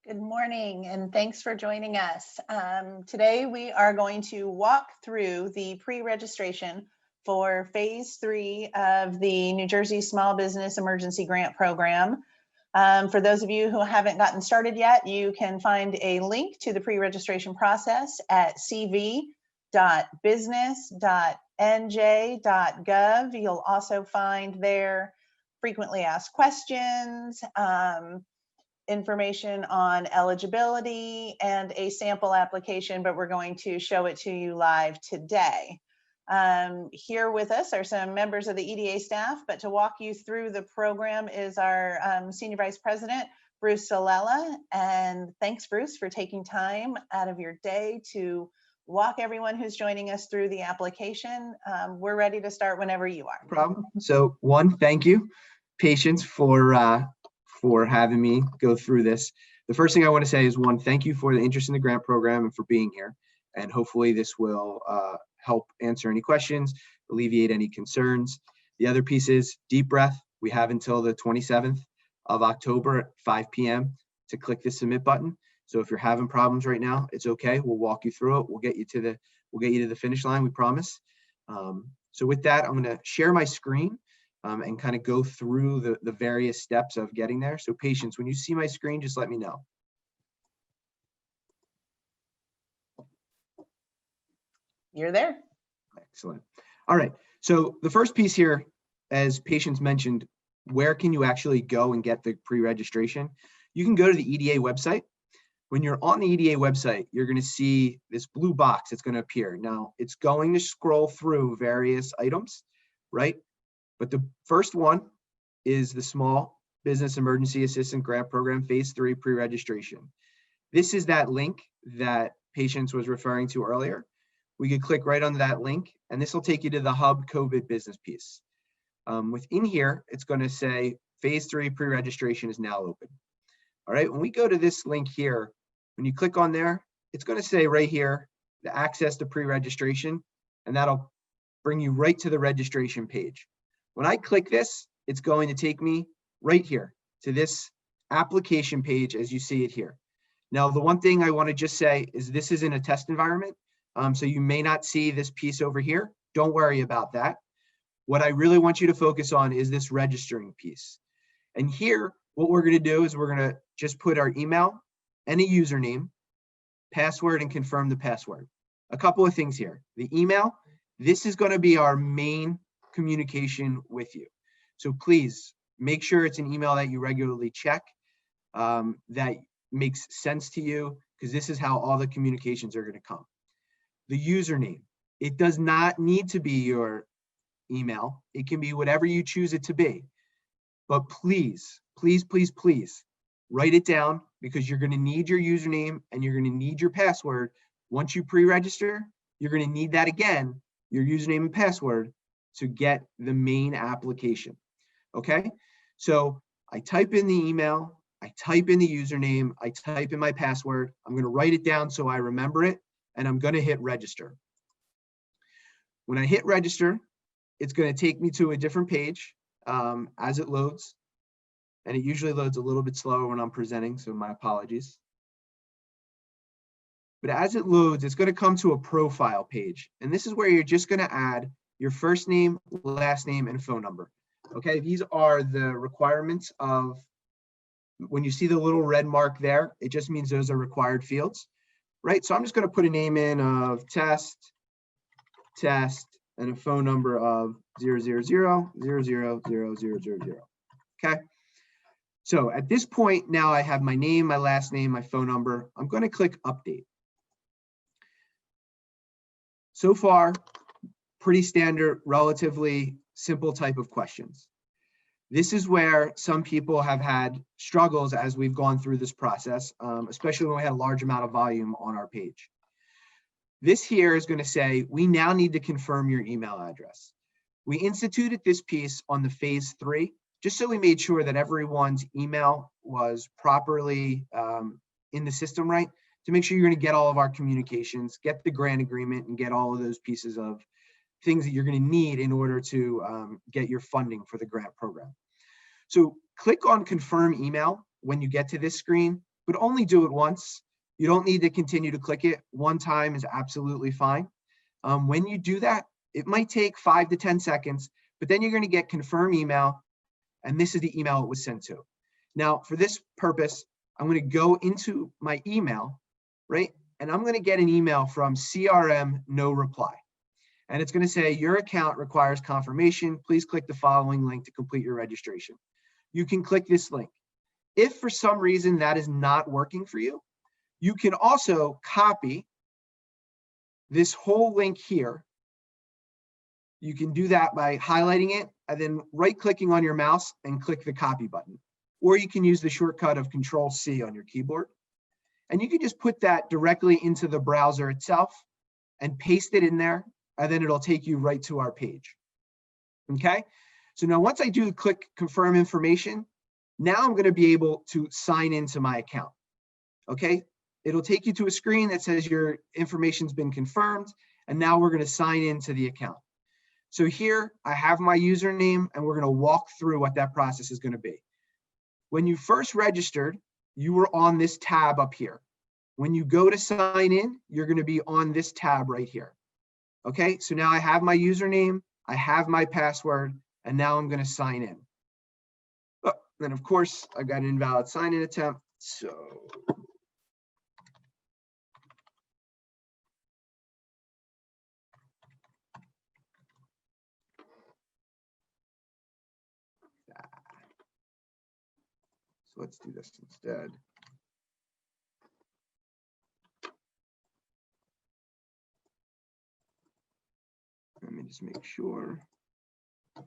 Good morning, and thanks for joining us. Today, we are going to walk through the pre-registration for Phase 3 of the New Jersey Small Business Emergency Grant Program. For those of you who haven't gotten started yet, you can find a link to the pre-registration process at cv.business.nj.gov. You'll also find there frequently asked questions, information on eligibility, and a sample application, but we're going to show it to you live today. Here with us are some members of the EDA staff, but to walk you through the program is our Senior Vice President, Bruce Salella. And thanks, Bruce, for taking time out of your day to walk everyone who's joining us through the application. We're ready to start whenever you are. No problem. So one, thank you, Patience, for having me go through this. The first thing I want to say is one, thank you for the interest in the grant program and for being here. And hopefully this will help answer any questions, alleviate any concerns. The other piece is deep breath. We have until the 27th of October at 5 p.m. to click the submit button. So if you're having problems right now, it's okay. We'll walk you through it. We'll get you to the finish line, we promise. So with that, I'm going to share my screen and kind of go through the various steps of getting there. So Patience, when you see my screen, just let me know. You're there. Excellent. All right. So the first piece here, as Patience mentioned, where can you actually go and get the pre-registration? You can go to the EDA website. When you're on the EDA website, you're going to see this blue box that's going to appear. Now, it's going to scroll through various items, right? But the first one is the Small Business Emergency Assistance Grant Program Phase 3 pre-registration. This is that link that Patience was referring to earlier. We could click right on that link, and this will take you to the Hub COVID business piece. Within here, it's going to say Phase 3 pre-registration is now open. All right, when we go to this link here, when you click on there, it's going to say right here, the access to pre-registration, and that'll bring you right to the registration page. When I click this, it's going to take me right here to this application page as you see it here. Now, the one thing I want to just say is this is in a test environment, so you may not see this piece over here. Don't worry about that. What I really want you to focus on is this registering piece. And here, what we're going to do is we're going to just put our email and a username, password, and confirm the password. A couple of things here. The email, this is going to be our main communication with you. So please make sure it's an email that you regularly check, that makes sense to you, because this is how all the communications are going to come. The username, it does not need to be your email. It can be whatever you choose it to be. But please, please, please, please write it down, because you're going to need your username and you're going to need your password. Once you pre-register, you're going to need that again, your username and password, to get the main application. Okay, so I type in the email, I type in the username, I type in my password. I'm going to write it down so I remember it, and I'm going to hit register. When I hit register, it's going to take me to a different page as it loads, and it usually loads a little bit slower when I'm presenting, so my apologies. But as it loads, it's going to come to a profile page, and this is where you're just going to add your first name, last name, and phone number. Okay, these are the requirements of, when you see the little red mark there, it just means those are required fields, right? So I'm just going to put a name in of test, and a phone number of 000000000. Okay, so at this point, now I have my name, my last name, my phone number. I'm going to click update. So far, pretty standard, relatively simple type of questions. This is where some people have had struggles as we've gone through this process, especially when we had a large amount of volume on our page. This here is going to say, we now need to confirm your email address. We instituted this piece on the Phase 3, just so we made sure that everyone's email was properly in the system, right? To make sure you're going to get all of our communications, get the grant agreement, and get all of those pieces of things that you're going to need in order to get your funding for the grant program. So click on confirm email when you get to this screen, but only do it once. You don't need to continue to click it. One time is absolutely fine. When you do that, it might take 5 to 10 seconds, but then you're going to get confirm email, and this is the email it was sent to. Now, for this purpose, I'm going to go into my email, right? And I'm going to get an email from CRM no reply. And it's going to say, your account requires confirmation. Please click the following link to complete your registration. You can click this link. If for some reason that is not working for you, you can also copy this whole link here. You can do that by highlighting it and then right-clicking on your mouse and click the copy button. Or you can use the shortcut of Control-C on your keyboard. And you can just put that directly into the browser itself and paste it in there, and then it'll take you right to our page. Okay? So now once I do click confirm information, now I'm going to be able to sign into my account. Okay? It'll take you to a screen that says your information's been confirmed, and now we're going to sign into the account. So here I have my username, and we're going to walk through what that process is going to be. When you first registered, you were on this tab up here. When you go to sign in, you're going to be on this tab right here. Okay, so now I have my username, I have my password, and now I'm going to sign in. Oh, then of course I've got an invalid sign-in attempt. So let's do this instead. Let me just make sure. Okay.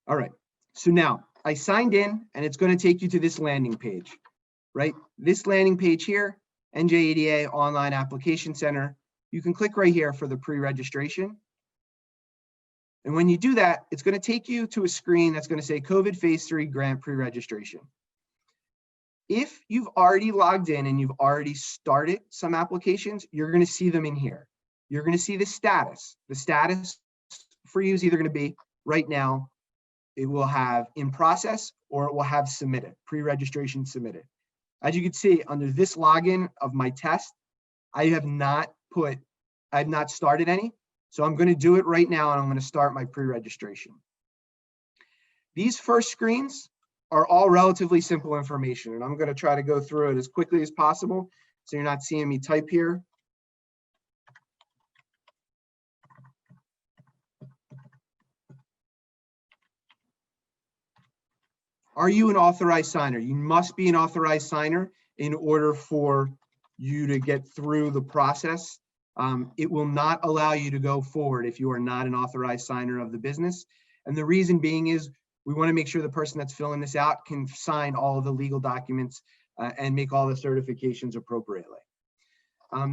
All right. So now I signed in, and it's going to take you to this landing page, right? This landing page here, NJEDA Online Application Center. You can click right here for the pre-registration. And when you do that, it's going to take you to a screen that's going to say COVID Phase 3 Grant Pre-Registration. If you've already logged in and you've already started some applications, you're going to see them in here. You're going to see the status. The status for you is either going to be right now, it will have in process, or it will have submitted, pre-registration submitted. As you can see under this login of my test, I have not started any. So I'm going to do it right now, and I'm going to start my pre-registration. These first screens are all relatively simple information, and I'm going to try to go through it as quickly as possible so you're not seeing me type here. Are you an authorized signer? You must be an authorized signer in order for you to get through the process. It will not allow you to go forward if you are not an authorized signer of the business. And the reason being is we want to make sure the person that's filling this out can sign all of the legal documents and make all the certifications appropriately.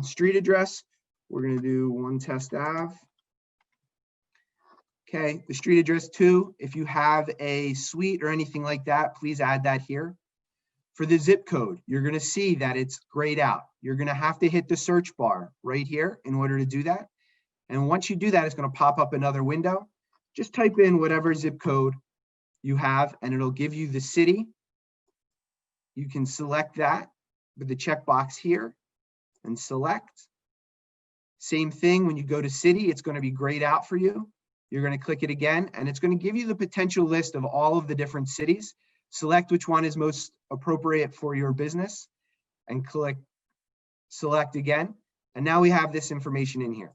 Street address, we're going to do 1 Test Ave. Okay, the street address 2, if you have a suite or anything like that, please add that here. For the zip code, you're going to see that it's grayed out. You're going to have to hit the search bar right here in order to do that. And once you do that, it's going to pop up another window. Just type in whatever zip code you have, and it'll give you the city. You can select that with the checkbox here and select. Same thing when you go to city, it's going to be grayed out for you. You're going to click it again, and it's going to give you the potential list of all of the different cities. Select which one is most appropriate for your business and click select again. And now we have this information in here.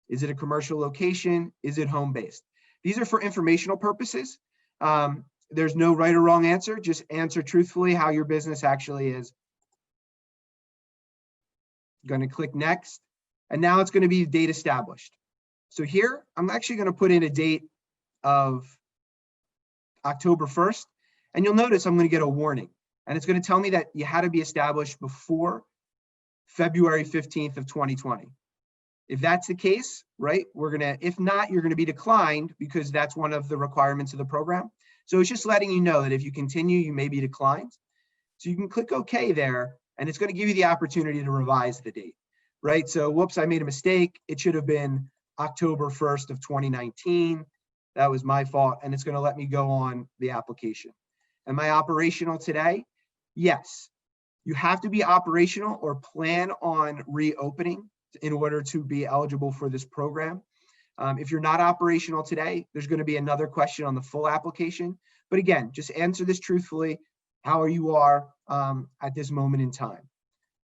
Is it a commercial location? Is it home-based? These are for informational purposes. There's no right or wrong answer. Just answer truthfully how your business actually is. Going to click next. And now it's going to be date established. So here, I'm actually going to put in a date of October 1st. And you'll notice I'm going to get a warning. And it's going to tell me that you had to be established before February 15th of 2020. If that's the case, right, if not, you're gonna be declined because that's one of the requirements of the program. So it's just letting you know that if you continue, you may be declined. So you can click OK there, and it's gonna give you the opportunity to revise the date, right? So whoops, I made a mistake. It should have been October 1st of 2019. That was my fault, and it's gonna let me go on the application. Am I operational today? Yes. You have to be operational or plan on reopening in order to be eligible for this program. If you're not operational today, there's going to be another question on the full application. But again, just answer this truthfully, how you are at this moment in time.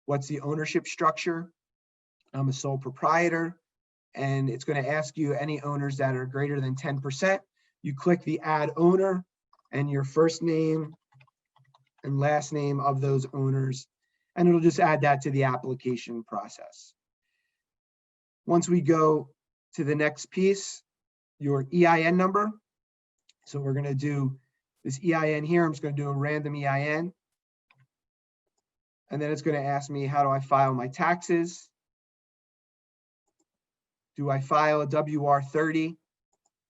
What's the ownership structure? I'm a sole proprietor, and it's going to ask you any owners that are greater than 10%. You click the add owner and your first name and last name of those owners, and it'll just add that to the application process. Once we go to the next piece, your EIN number. So we're going to do this EIN here. I'm just going to do a random EIN. And then it's going to ask me, how do I file my taxes? Do I file a WR-30?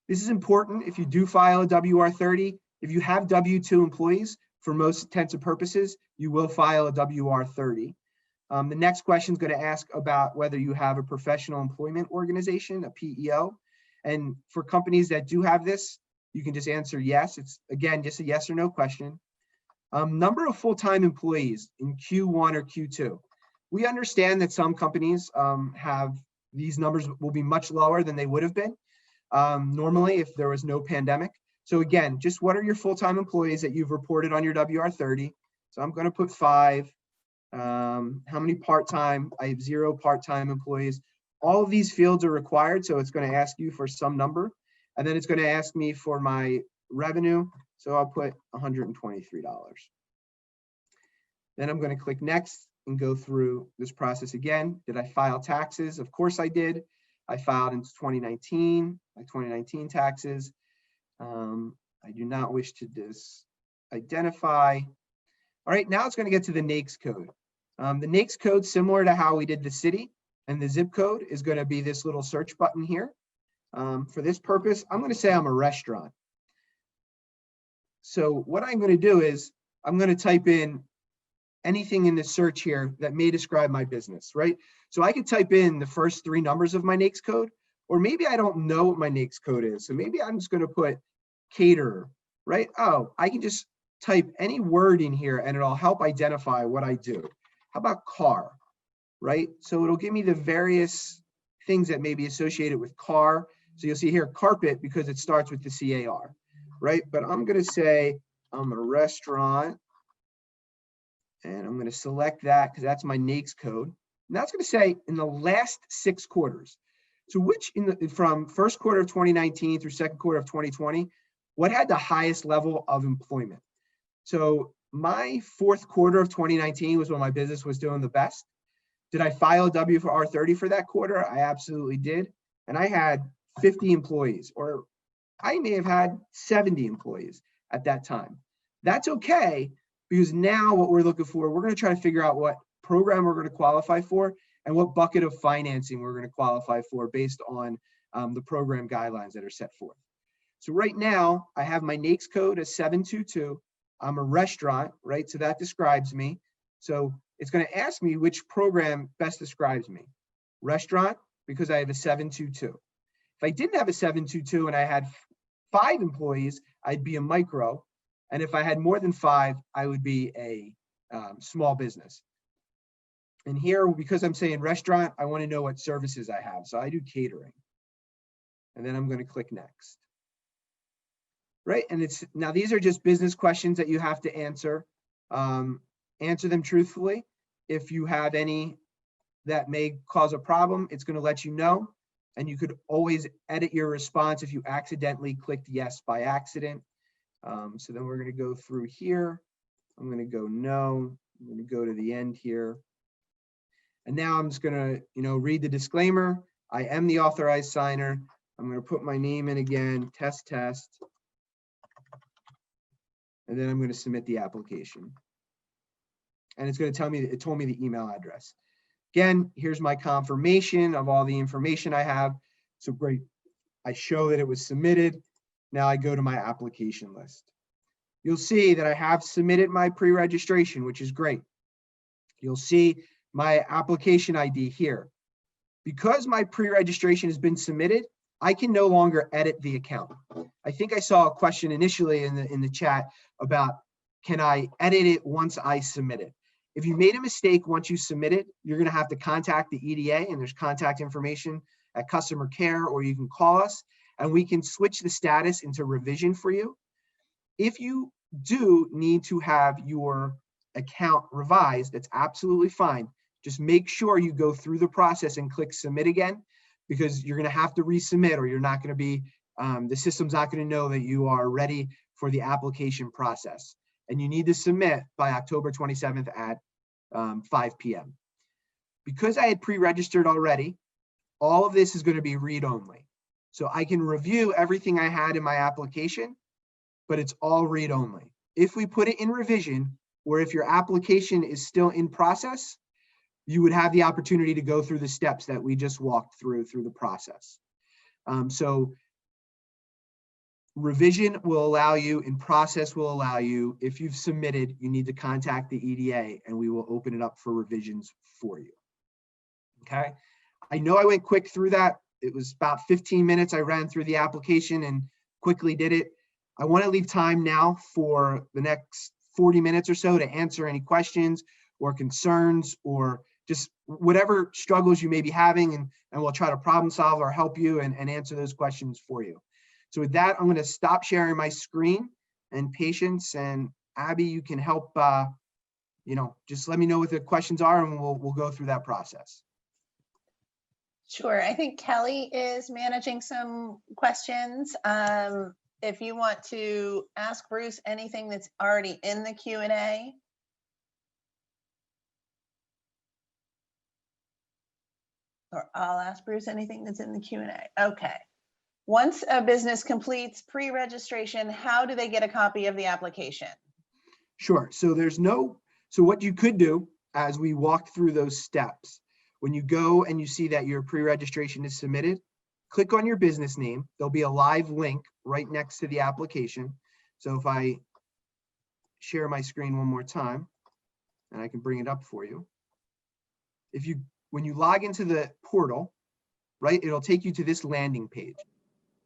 This is important. If you do file a WR-30, if you have W-2 employees, for most intents and purposes, you will file a WR-30. The next question is going to ask about whether you have a professional employment organization, a PEO. And for companies that do have this, you can just answer yes. It's, again, just a yes or no question. Number of full-time employees in Q1 or Q2. We understand that some companies have, these numbers will be much lower than they would have been normally if there was no pandemic. So again, just what are your full-time employees that you've reported on your WR-30? So I'm going to put 5. How many part-time? I have 0 part-time employees. All of these fields are required, so it's going to ask you for some number, and then it's going to ask me for my revenue. So I'll put $123. Then I'm going to click next and go through this process again. Did I file taxes? Of course I did. I filed in 2019, my 2019 taxes. I do not wish to disidentify. All right, now it's going to get to the NAICS code. The NAICS code, similar to how we did the city and the zip code, is going to be this little search button here. For this purpose, I'm going to say I'm a restaurant. So what I'm going to do is I'm going to type in anything in the search here that may describe my business, right? So I could type in the first 3 numbers of my NAICS code, or maybe I don't know what my NAICS code is. So maybe I'm just going to put caterer, right? Oh, I can just type any word in here and it'll help identify what I do. How about car, right? So it'll give me the various things that may be associated with car. So you'll see here carpet because it starts with the CAR, right? But I'm going to say I'm a restaurant, and I'm going to select that because that's my NAICS code. And that's going to say in the last 6 quarters. So which from first quarter of 2019 through second quarter of 2020, what had the highest level of employment? So my fourth quarter of 2019 was when my business was doing the best. Did I file a WR-30 for that quarter? I absolutely did. And I had 50 employees, or I may have had 70 employees at that time. That's okay, because now what we're looking for, we're going to try to figure out what program we're going to qualify for and what bucket of financing we're going to qualify for based on the program guidelines that are set forth. So right now, I have my NAICS code as 722. I'm a restaurant, right? So that describes me. So it's going to ask me which program best describes me. Restaurant, because I have a 722. If I didn't have a 722 and I had 5 employees, I'd be a micro. And if I had more than 5, I would be a small business. And here, because I'm saying restaurant, I want to know what services I have. So I do catering. And then I'm going to click next. Right, and it's now these are just business questions that you have to answer. Answer them truthfully. If you have any that may cause a problem, it's going to let you know. And you could always edit your response if you accidentally clicked yes by accident. So then we're going to go through here. I'm going to go no. I'm going to go to the end here. And now I'm just going to, read the disclaimer. I am the authorized signer. I'm going to put my name in again, test. And then I'm going to submit the application. And it's going to tell me, it told me the email address. Again, here's my confirmation of all the information I have. So great. I show that it was submitted. Now I go to my application list. You'll see that I have submitted my pre-registration, which is great. You'll see my application ID here. Because my pre-registration has been submitted, I can no longer edit the account. I think I saw a question initially in the chat about, can I edit it once I submit it? If you made a mistake once you submit it, you're going to have to contact the EDA, and there's contact information at customer care, or you can call us and we can switch the status into revision for you. If you do need to have your account revised, that's absolutely fine. Just make sure you go through the process and click submit again, because you're going to have to resubmit, or you're not going to be, the system's not going to know that you are ready for the application process. And you need to submit by October 27th at 5 p.m. Because I had pre-registered already, all of this is going to be read-only. So I can review everything I had in my application, but it's all read-only. If we put it in revision, or if your application is still in process, you would have the opportunity to go through the steps that we just walked through the process. So revision will allow you, and process will allow you, if you've submitted, you need to contact the EDA and we will open it up for revisions for you. Okay. I know I went quick through that. It was about 15 minutes. I ran through the application and quickly did it. I want to leave time now for the next 40 minutes or so to answer any questions or concerns, or just whatever struggles you may be having, and we'll try to problem solve or help you and answer those questions for you. So with that, I'm going to stop sharing my screen, and Patience and Abby, you can help, just let me know what the questions are and we'll go through that process. Sure. I think Kelly is managing some questions. If you want to ask Bruce anything that's already in the Q&A. Or I'll ask Bruce anything that's in the Q&A. Okay. Once a business completes pre-registration, how do they get a copy of the application? Sure. So so what you could do, as we walk through those steps, when you go and you see that your pre-registration is submitted, click on your business name. There'll be a live link right next to the application. So if I share my screen one more time, and I can bring it up for you. When you log into the portal, right, it'll take you to this landing page.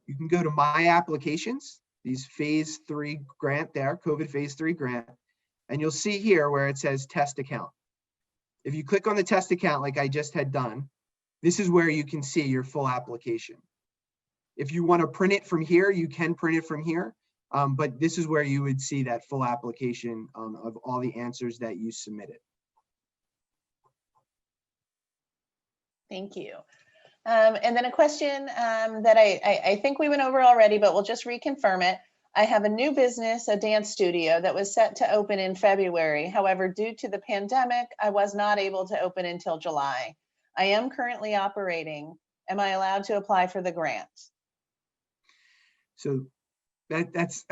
You can go to My Applications, these phase 3 grant there, COVID phase 3 grant, and you'll see here where it says test account. If you click on the test account like I just had done, this is where you can see your full application. If you want to print it from here, you can print it from here, but this is where you would see that full application of all the answers that you submitted. Thank you. And then a question that I think we went over already, but we'll just reconfirm it. I have a new business, a dance studio that was set to open in February. However, due to the pandemic, I was not able to open until July. I am currently operating. Am I allowed to apply for the grant? So that's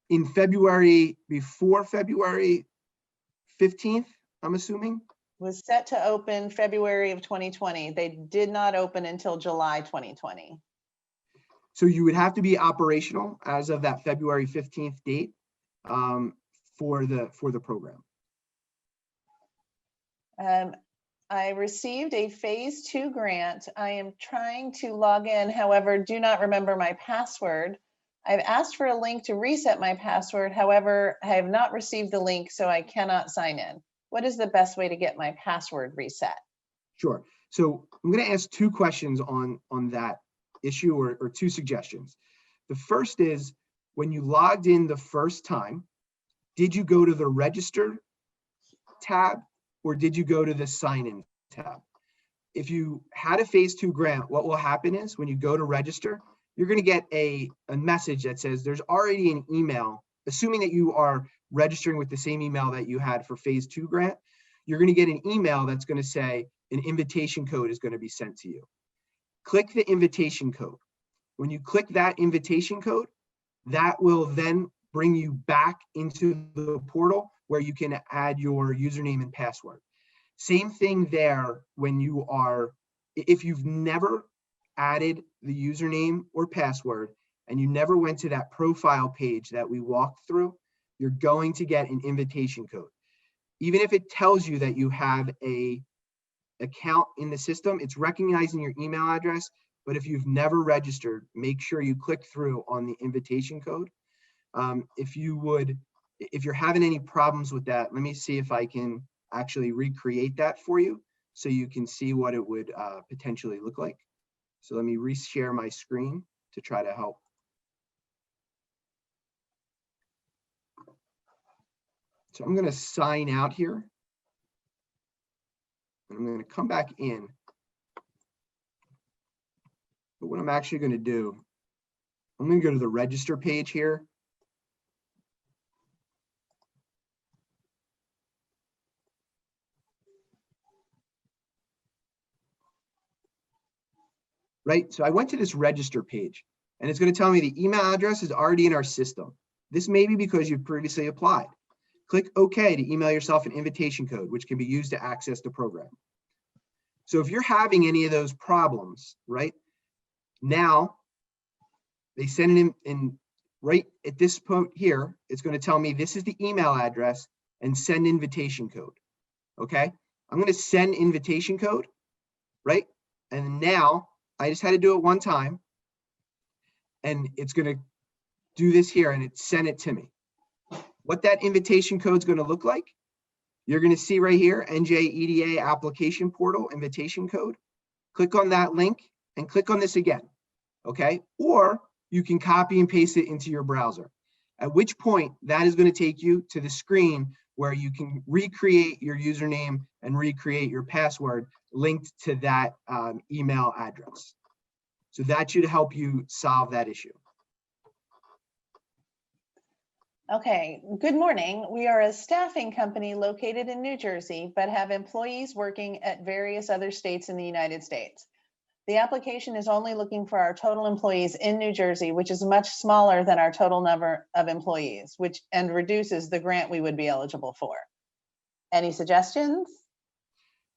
in February, before February 15th, I'm assuming? Was set to open February of 2020. They did not open until July 2020. So you would have to be operational as of that February 15th date for the program. I received a phase 2 grant. I am trying to log in, however, do not remember my password. I've asked for a link to reset my password. However, I have not received the link, so I cannot sign in. What is the best way to get my password reset? Sure. So I'm going to ask 2 questions on that issue, or 2 suggestions. The first is, when you logged in the first time, did you go to the register tab or did you go to the sign in tab? If you had a phase 2 grant, what will happen is when you go to register, you're going to get a message that says there's already an email, assuming that you are registering with the same email that you had for phase 2 grant. You're going to get an email that's going to say an invitation code is going to be sent to you. Click the invitation code. When you click that invitation code, that will then bring you back into the portal where you can add your username and password. Same thing there when you are, if you've never added the username or password and you never went to that profile page that we walked through, you're going to get an invitation code. Even if it tells you that you have a account in the system, it's recognizing your email address, but if you've never registered, make sure you click through on the invitation code. If you're having any problems with that, let me see if I can actually recreate that for you so you can see what it would potentially look like. So let me reshare my screen to try to help. So I'm going to sign out here. And I'm going to come back in. But what I'm actually going to do, I'm going to go to the register page here. Right, so I went to this register page and it's going to tell me the email address is already in our system. This may be because you've previously applied. Click OK to email yourself an invitation code, which can be used to access the program. So if you're having any of those problems, right, now they send it in right at this point here, it's going to tell me this is the email address and send invitation code. Okay, I'm going to send invitation code, right? And now I just had to do it one time and it's going to do this here and it sent it to me. What that invitation code is going to look like, you're going to see right here, NJEDA application portal invitation code. Click on that link and click on this again, okay? Or you can copy and paste it into your browser, at which point that is going to take you to the screen where you can recreate your username and recreate your password linked to that email address. So that should help you solve that issue. Okay, good morning. We are a staffing company located in New Jersey, but have employees working at various other states in the United States. The application is only looking for our total employees in New Jersey, which is much smaller than our total number of employees, and reduces the grant we would be eligible for. Any suggestions?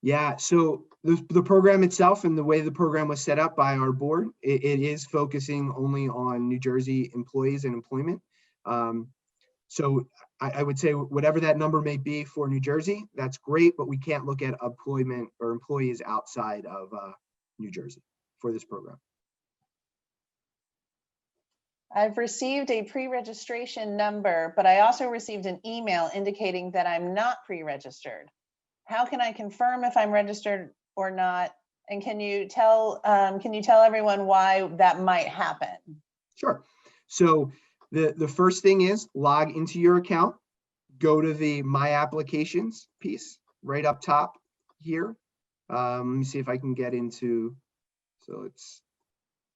Yeah, so the program itself and the way the program was set up by our board, it is focusing only on New Jersey employees and employment. So I would say whatever that number may be for New Jersey, that's great, but we can't look at employment or employees outside of New Jersey for this program. I've received a pre-registration number, but I also received an email indicating that I'm not pre-registered. How can I confirm if I'm registered or not? And can you tell everyone why that might happen? Sure. So the first thing is log into your account, go to the My Applications piece right up top here. Let me see if I can get into, so it's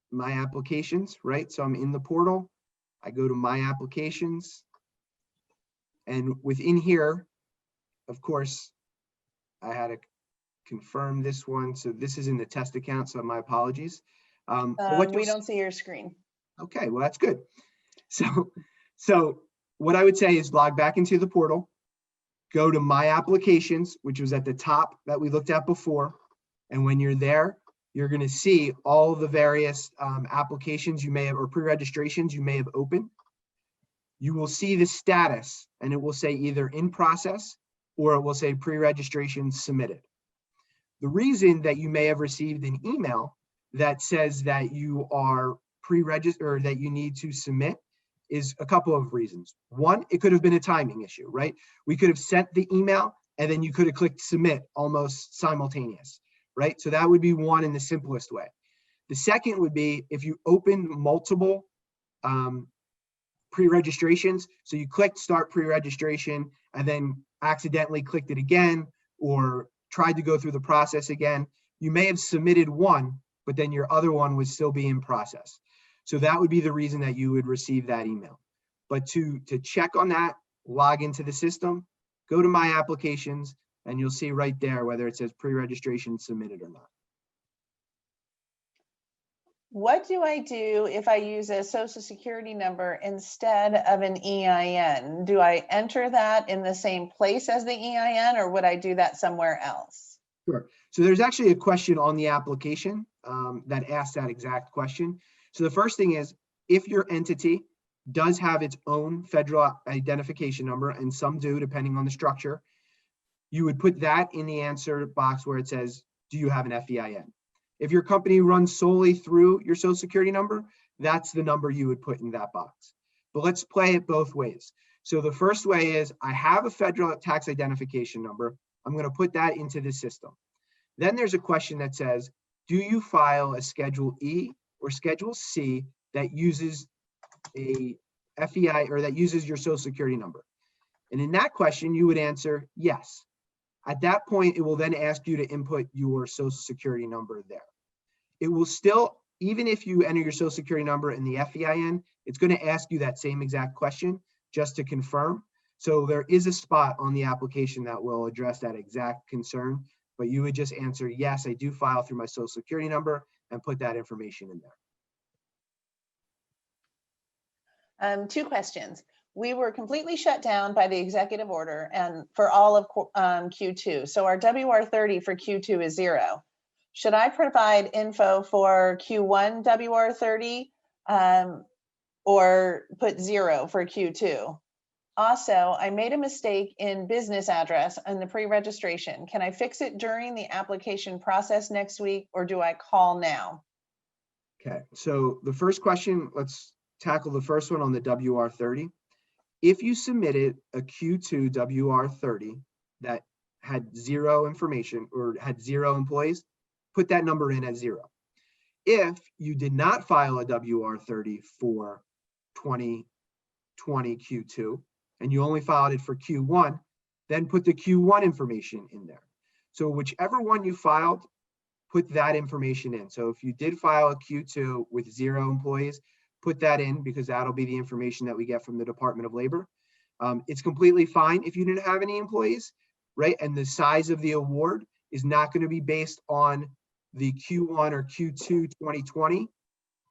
My Applications, right? So I'm in the portal. I go to My Applications. And within here, of course, I had to confirm this one. So this is in the test account, so my apologies. We don't see your screen. Okay, well, that's good. So what I would say is log back into the portal, go to My Applications, which was at the top that we looked at before. And when you're there, you're going to see all the various applications you may have, or pre-registrations you may have opened. You will see the status and it will say either in process or it will say pre-registration submitted. The reason that you may have received an email that says that you are pre-registered or that you need to submit is a couple of reasons. One, it could have been a timing issue, right? We could have sent the email and then you could have clicked submit almost simultaneous, right? So that would be one in the simplest way. The second would be if you opened multiple pre-registrations. So you clicked start pre-registration and then accidentally clicked it again or tried to go through the process again. You may have submitted one, but then your other one would still be in process. So that would be the reason that you would receive that email. But to check on that, log into the system, go to My Applications, and you'll see right there whether it says pre-registration submitted or not. What do I do if I use a social security number instead of an EIN? Do I enter that in the same place as the EIN, or would I do that somewhere else? Sure. So there's actually a question on the application that asks that exact question. So the first thing is, if your entity does have its own federal identification number, and some do depending on the structure, you would put that in the answer box where it says, do you have an FEIN? If your company runs solely through your social security number, that's the number you would put in that box. But let's play it both ways. So the first way is, I have a federal tax identification number. I'm going to put that into the system. Then there's a question that says, do you file a Schedule E or Schedule C that uses a FEI or that uses your social security number? And in that question, you would answer yes. At that point, it will then ask you to input your social security number there. It will still, even if you enter your social security number in the FEIN, it's going to ask you that same exact question just to confirm. So there is a spot on the application that will address that exact concern, but you would just answer, yes, I do file through my social security number, and put that information in there. 2 questions. We were completely shut down by the executive order and for all of Q2. So our WR30 for Q2 is 0. Should I provide info for Q1 WR30 or put 0 for Q2? Also, I made a mistake in business address in the pre-registration. Can I fix it during the application process next week, or do I call now? Okay, so the first question, let's tackle the first one on the WR30. If you submitted a Q2 WR30 that had 0 information or had 0 employees, put that number in as 0. If you did not file a WR30 for 2020 Q2 and you only filed it for Q1, then put the Q1 information in there. So whichever one you filed, put that information in. So if you did file a Q2 with 0 employees, put that in, because that'll be the information that we get from the Department of Labor. It's completely fine if you didn't have any employees, right? And the size of the award is not going to be based on the Q1 or Q2 2020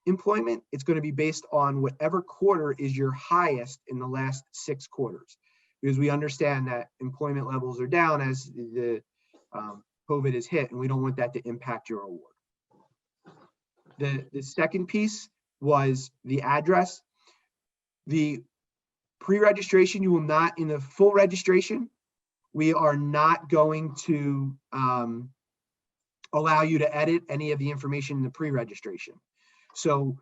employment. It's going to be based on whatever quarter is your highest in the last 6 quarters, because we understand that employment levels are down as the COVID is hit, and we don't want that to impact your award. The second piece was the address. The pre-registration, you will not, in the full registration, we are not going to allow you to edit any of the information in the pre-registration. So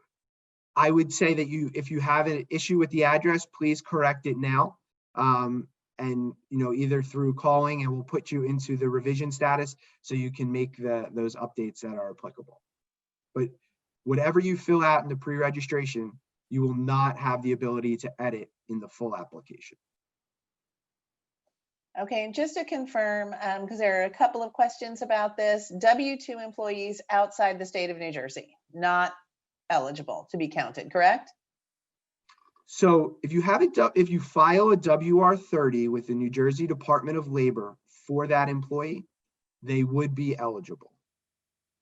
I would say that if you have an issue with the address, please correct it now. And either through calling, and we'll put you into the revision status so you can make those updates that are applicable. But whatever you fill out in the pre-registration, you will not have the ability to edit in the full application. Okay, and just to confirm, because there are a couple of questions about this, W-2 employees outside the state of New Jersey, not eligible to be counted, correct? So if you file a WR30 with the New Jersey Department of Labor for that employee, they would be eligible.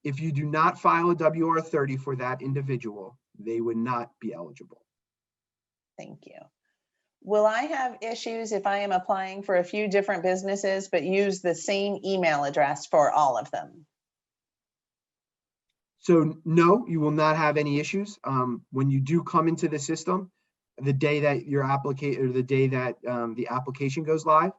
If you do not file a WR30 for that individual, they would not be eligible. Thank you. Will I have issues if I am applying for a few different businesses but use the same email address for all of them? So no, you will not have any issues. When you do come into the system, the day that your the application goes live,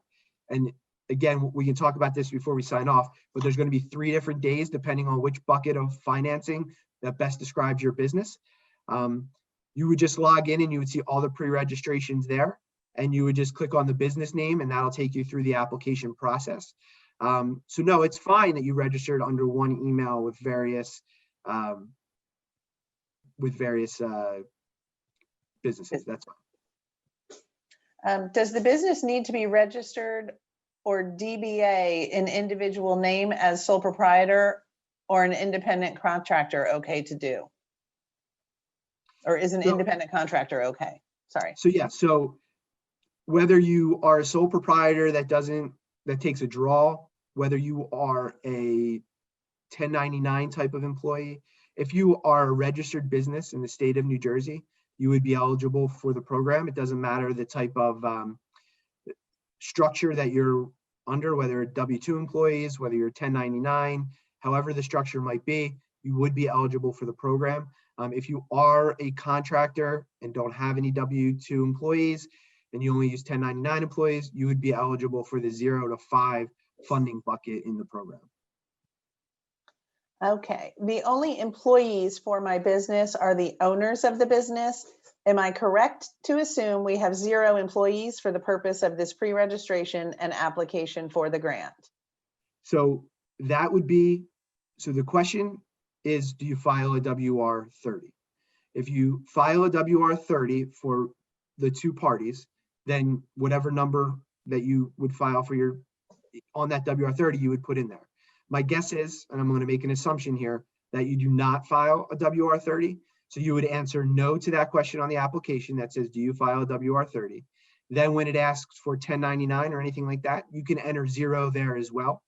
and again, we can talk about this before we sign off, but there's going to be 3 different days depending on which bucket of financing that best describes your business. You would just log in and you would see all the pre-registrations there, and you would just click on the business name, and that'll take you through the application process. So no, it's fine that you registered under one email with various businesses. That's fine. Does the business need to be registered or DBA in individual name as sole proprietor, or an independent contractor okay to do? Or is an independent contractor okay? Sorry. So yeah, so whether you are a sole proprietor that takes a draw, whether you are a 1099 type of employee, If you are a registered business in the state of New Jersey, you would be eligible for the program. It doesn't matter the type of structure that you're under, whether it's W-2 employees, whether you're 1099, however the structure might be, you would be eligible for the program. If you are a contractor and don't have any W-2 employees and you only use 1099 employees, you would be eligible for the 0 to 5 funding bucket in the program. Okay, the only employees for my business are the owners of the business. Am I correct to assume we have 0 employees for the purpose of this pre-registration and application for the grant? So that would be, so the question is, do you file a WR-30? If you file a WR-30 for the 2 parties, then whatever number that you would file for your, on that WR-30, you would put in there. My guess is, and I'm going to make an assumption here, that you do not file a WR-30. So you would answer no to that question on the application that says, do you file a WR-30? Then when it asks for 1099 or anything like that, you can enter 0 there as well.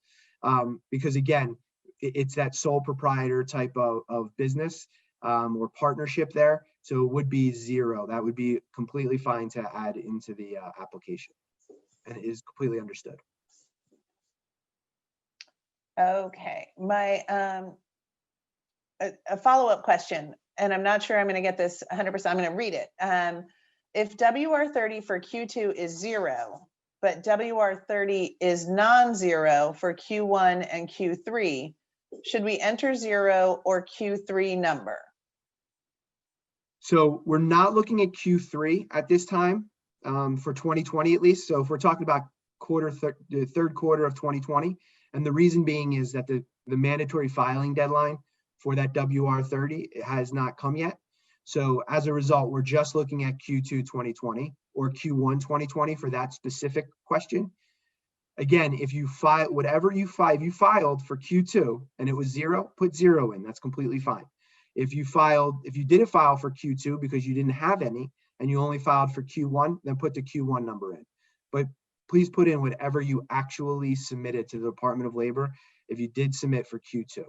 Because again, it's that sole proprietor type of business or partnership there. So it would be 0. That would be completely fine to add into the application, and it is completely understood. Okay, my a follow-up question, and I'm not sure I'm going to get this 100%. I'm going to read it. If WR-30 for Q2 is 0, but WR-30 is non-zero for Q1 and Q3, should we enter 0 or Q3 number? So we're not looking at Q3 at this time for 2020 at least. So if we're talking about the third quarter of 2020, and the reason being is that the mandatory filing deadline for that WR-30 has not come yet. So as a result, we're just looking at Q2 2020 or Q1 2020 for that specific question. Again, if you file whatever you filed for Q2 and it was 0, put 0 in. That's completely fine. If you didn't file for Q2 because you didn't have any and you only filed for Q1, then put the Q1 number in. But please put in whatever you actually submitted to the Department of Labor if you did submit for Q2.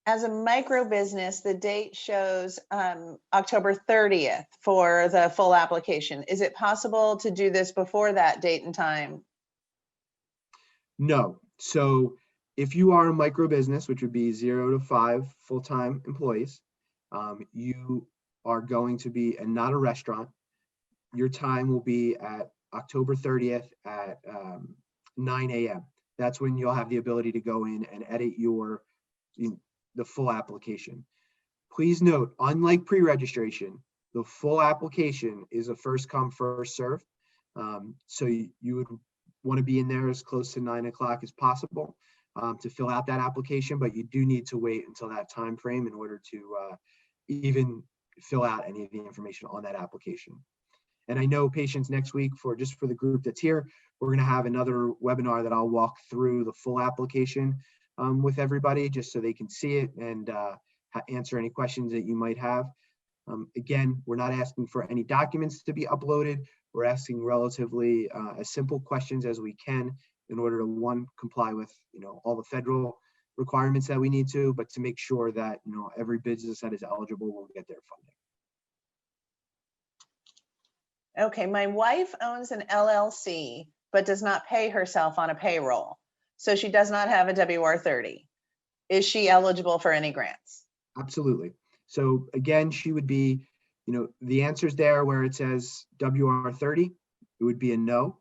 As a micro business, the date shows October 30th for the full application. Is it possible to do this before that date and time? No. So if you are a micro business, which would be 0 to 5 full-time employees, you are going to be, and not a restaurant, your time will be at October 30th at 9 a.m. That's when you'll have the ability to go in and edit the full application. Please note, unlike pre-registration, the full application is a first come, first serve. So you would want to be in there as close to 9 o'clock as possible to fill out that application, but you do need to wait until that time frame in order to even fill out any of the information on that application. And I know patients next week, for the group that's here, we're going to have another webinar that I'll walk through the full application with everybody, just so they can see it and answer any questions that you might have. Again, we're not asking for any documents to be uploaded. We're asking relatively as simple questions as we can in order to, one, comply with all the federal requirements that we need to, but to make sure that every business that is eligible will get their funding. Okay, my wife owns an LLC, but does not pay herself on a payroll. So she does not have a WR-30. Is she eligible for any grants? Absolutely. So again, she would be, the answer's there where it says WR-30, it would be a no.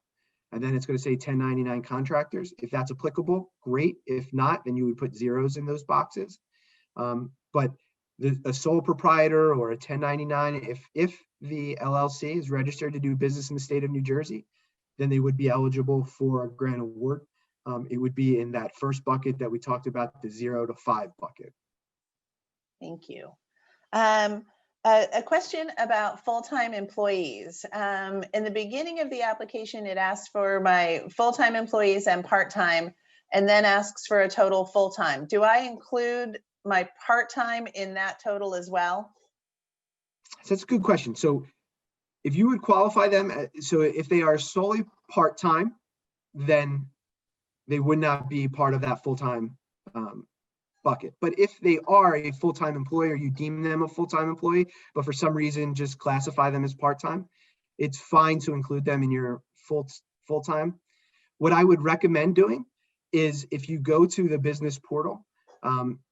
And then it's going to say 1099 contractors. If that's applicable, great. If not, then you would put zeros in those boxes. But a sole proprietor or a 1099, if the LLC is registered to do business in the state of New Jersey, then they would be eligible for a grant award. It would be in that first bucket that we talked about, the 0 to 5 bucket. Thank you. A question about full-time employees. In the beginning of the application, it asked for my full-time employees and part-time, and then asks for a total full-time. Do I include my part-time in that total as well? So that's a good question. So if you would qualify them, so if they are solely part-time, then they would not be part of that full-time bucket. But if they are a full-time employee, or you deem them a full-time employee, but for some reason just classify them as part-time, it's fine to include them in your full-time. What I would recommend doing is, if you go to the business portal,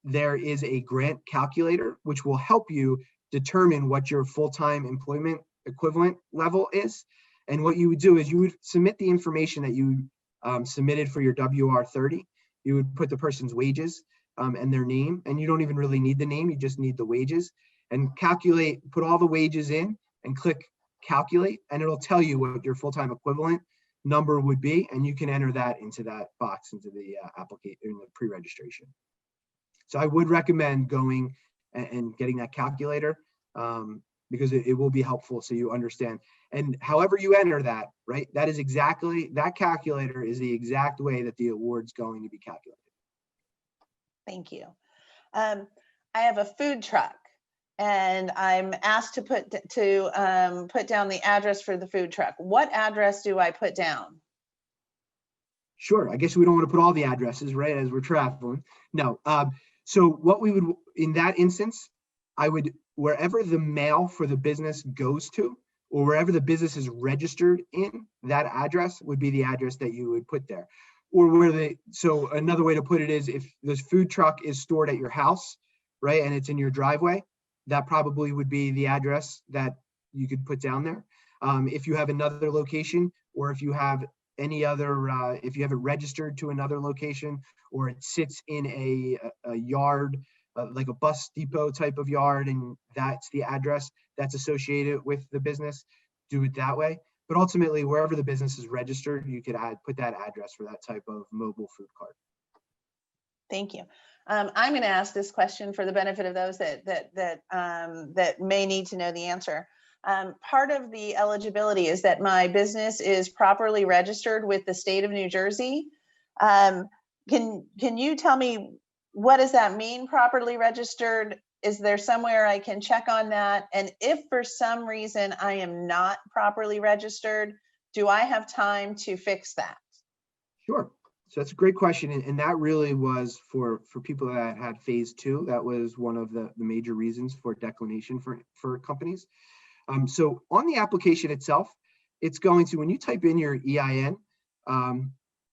there is a grant calculator, which will help you determine what your full-time employment equivalent level is. And what you would do is you would submit the information that you submitted for your WR-30. You would put the person's wages and their name, and you don't even really need the name, you just need the wages, and calculate, put all the wages in and click calculate, and it'll tell you what your full-time equivalent number would be, and you can enter that into that box, into the application, in the pre-registration. So I would recommend going and getting that calculator, because it will be helpful, so you understand. And however you enter that, right, that is exactly, that calculator is the exact way that the award's going to be calculated. Thank you. I have a food truck, and I'm asked to put down the address for the food truck. What address do I put down? Sure. I guess we don't want to put all the addresses, right, as we're traveling. No. So what we would, in that instance, I would, wherever the mail for the business goes to, or wherever the business is registered in, that address would be the address that you would put there. Or where they, so another way to put it is, if this food truck is stored at your house, right, and it's in your driveway, that probably would be the address that you could put down there. If you have another location, or if you have any other, if you have it registered to another location, or it sits in a yard, like a bus depot type of yard, and that's the address that's associated with the business, do it that way. But ultimately, wherever the business is registered, you could put that address for that type of mobile food cart. Thank you. I'm going to ask this question for the benefit of those that may need to know the answer. Part of the eligibility is that my business is properly registered with the state of New Jersey. Can you tell me, what does that mean, properly registered? Is there somewhere I can check on that? And if for some reason I am not properly registered, do I have time to fix that? Sure. So that's a great question. And that really was for people that had phase 2. That was one of the major reasons for declination for companies. So on the application itself, it's going to, when you type in your EIN,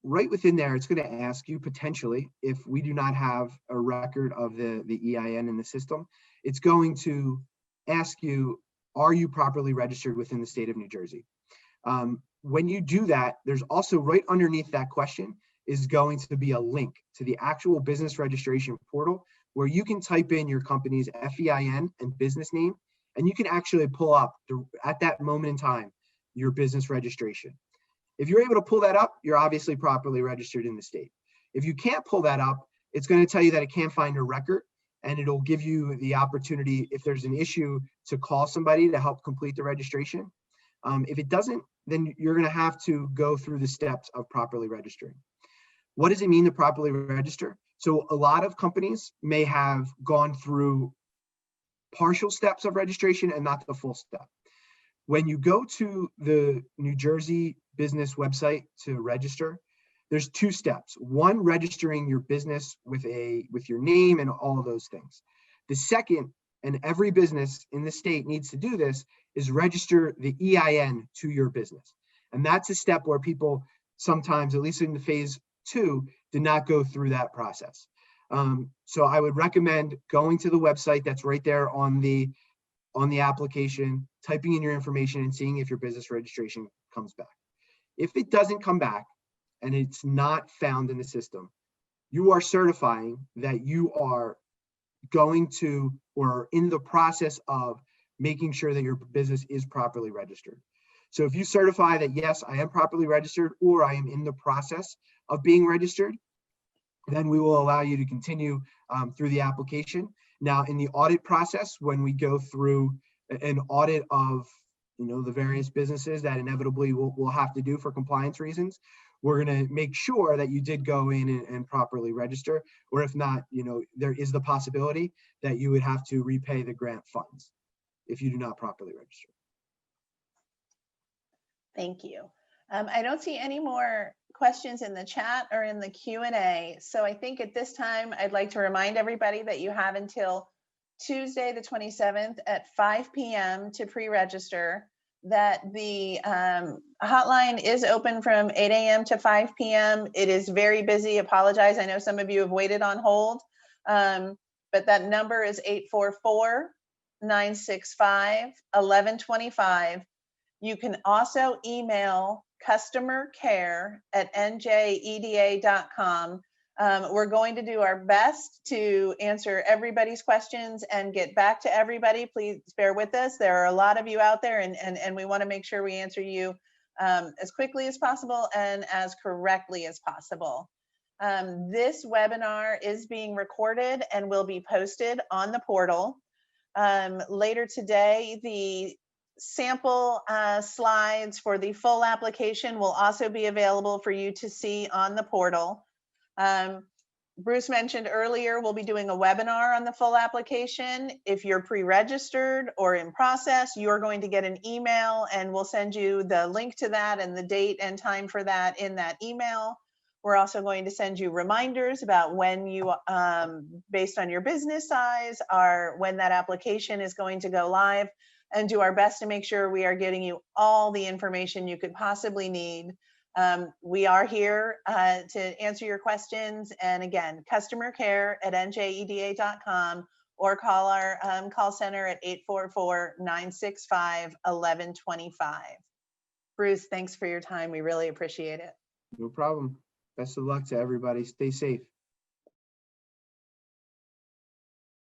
right within there, it's going to ask you potentially, if we do not have a record of the EIN in the system, it's going to ask you, are you properly registered within the state of New Jersey? When you do that, there's also right underneath that question is going to be a link to the actual business registration portal, where you can type in your company's FEIN and business name, and you can actually pull up at that moment in time your business registration. If you're able to pull that up, you're obviously properly registered in the state. If you can't pull that up, it's going to tell you that it can't find a record, and it'll give you the opportunity, if there's an issue, to call somebody to help complete the registration. If it doesn't, then you're going to have to go through the steps of properly registering. What does it mean to properly register? So a lot of companies may have gone through partial steps of registration and not the full step. When you go to the New Jersey business website to register, there's 2 steps. One, registering your business with your name and all of those things. The second, and every business in the state needs to do this, is register the EIN to your business. And that's a step where people sometimes, at least in the phase 2, did not go through that process. So I would recommend going to the website that's right there on the application, typing in your information and seeing if your business registration comes back. If it doesn't come back and it's not found in the system, you are certifying that you are going to, or in the process of, making sure that your business is properly registered. So if you certify that, yes, I am properly registered, or I am in the process of being registered, then we will allow you to continue through the application. Now, in the audit process, when we go through an audit of the various businesses that inevitably we'll have to do for compliance reasons, we're going to make sure that you did go in and properly register, or if not, there is the possibility that you would have to repay the grant funds if you do not properly register. Thank you. I don't see any more questions in the chat or in the Q&A. So I think at this time, I'd like to remind everybody that you have until Tuesday, the 27th at 5 p.m. to pre-register, that the hotline is open from 8 a.m. to 5 p.m. It is very busy. Apologize. I know some of you have waited on hold, but that number is 844-965-1125. You can also email customercare@njeda.com. We're going to do our best to answer everybody's questions and get back to everybody. Please bear with us. There are a lot of you out there, and we want to make sure we answer you as quickly as possible and as correctly as possible. This webinar is being recorded and will be posted on the portal. Later today, the sample slides for the full application will also be available for you to see on the portal. Bruce mentioned earlier, we'll be doing a webinar on the full application. If you're pre-registered or in process, you're going to get an email, and we'll send you the link to that and the date and time for that in that email. We're also going to send you reminders about when you, based on your business size, when that application is going to go live, and do our best to make sure we are getting you all the information you could possibly need. We are here to answer your questions. And again, customercare@njeda.com, or call our call center at 844-965-1125. Bruce, thanks for your time. We really appreciate it. No problem. Best of luck to everybody. Stay safe.